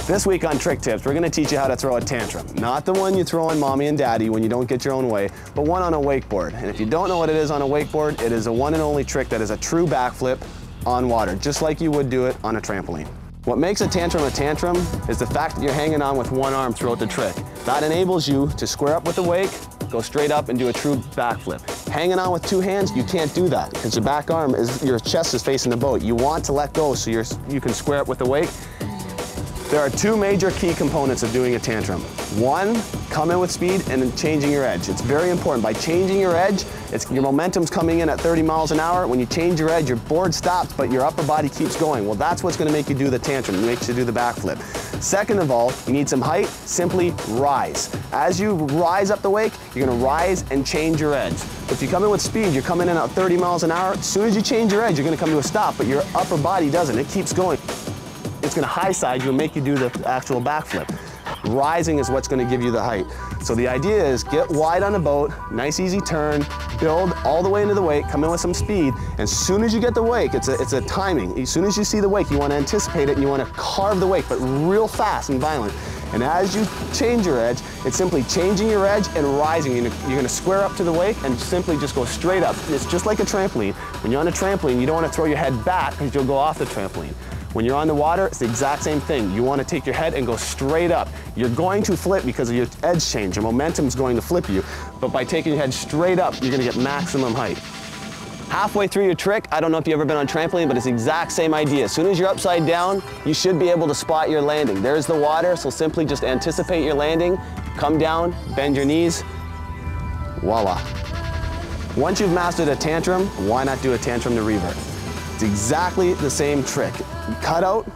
This week on Trick Tips, we're gonna teach you how to throw a tantrum. Not the one you throw on mommy and daddy when you don't get your own way, but one on a wakeboard. And if you don't know what it is on a wakeboard, it is a one and only trick that is a true backflip on water, just like you would do it on a trampoline. What makes a tantrum is the fact that you're hanging on with one arm throughout the trick. That enables you to square up with the wake, go straight up and do a true backflip. Hanging on with two hands, you can't do that because your back arm your chest is facing the boat. You want to let go so you can square up with the wake. There are two major key components of doing a tantrum. One, come in with speed and then changing your edge. It's very important. By changing your edge, your momentum's coming in at 30 miles an hour. When you change your edge, your board stops, but your upper body keeps going. Well, that's what's gonna make you do the tantrum. It makes you do the backflip. Second of all, you need some height, simply rise. As you rise up the wake, you're gonna rise and change your edge. If you come in with speed, you're coming in at 30 miles an hour. As soon as you change your edge, you're gonna come to a stop, but your upper body doesn't. It keeps going. It's gonna high side you and make you do the actual backflip. Rising is what's gonna give you the height. So the idea is get wide on a boat, nice easy turn, build all the way into the wake, come in with some speed, and as soon as you get the wake, it's a timing. As soon as you see the wake, you wanna anticipate it and you wanna carve the wake, but real fast and violent. And as you change your edge, it's simply changing your edge and rising. You're gonna square up to the wake and simply just go straight up. It's just like a trampoline. When you're on a trampoline, you don't wanna throw your head back because you'll go off the trampoline. When you're on the water, it's the exact same thing. You want to take your head and go straight up. You're going to flip because of your edge change. Your momentum's going to flip you. But by taking your head straight up, you're going to get maximum height. Halfway through your trick, I don't know if you've ever been on a trampoline, but it's the exact same idea. As soon as you're upside down, you should be able to spot your landing. There's the water, so simply just anticipate your landing, come down, bend your knees, voila. Once you've mastered a tantrum, why not do a tantrum to revert? It's exactly the same trick. Cut out,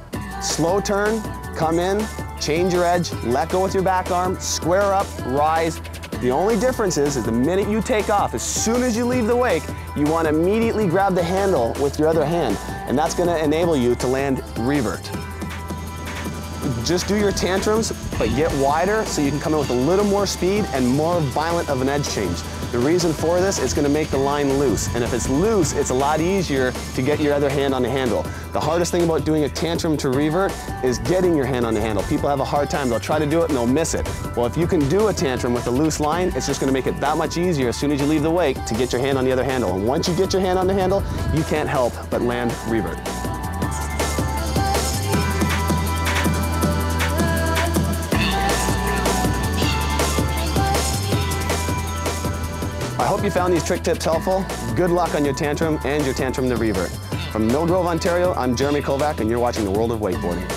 slow turn, come in, change your edge, let go with your back arm, square up, rise. The only difference is the minute you take off, as soon as you leave the wake, you want to immediately grab the handle with your other hand, and that's going to enable you to land revert. Just do your tantrums, but get wider so you can come in with a little more speed and more violent of an edge change. The reason for this is going to make the line loose, and if it's loose, it's a lot easier to get your other hand on the handle. The hardest thing about doing a tantrum to revert is getting your hand on the handle. People have a hard time. They'll try to do it and they'll miss it. Well, if you can do a tantrum with a loose line, it's just going to make it that much easier as soon as you leave the wake to get your hand on the other handle. And once you get your hand on the handle, you can't help but land revert. I hope you found these trick tips helpful. Good luck on your tantrum and your tantrum to revert. From Mill Grove, Ontario, I'm Jeremy Kovak, and you're watching The World of Wakeboarding.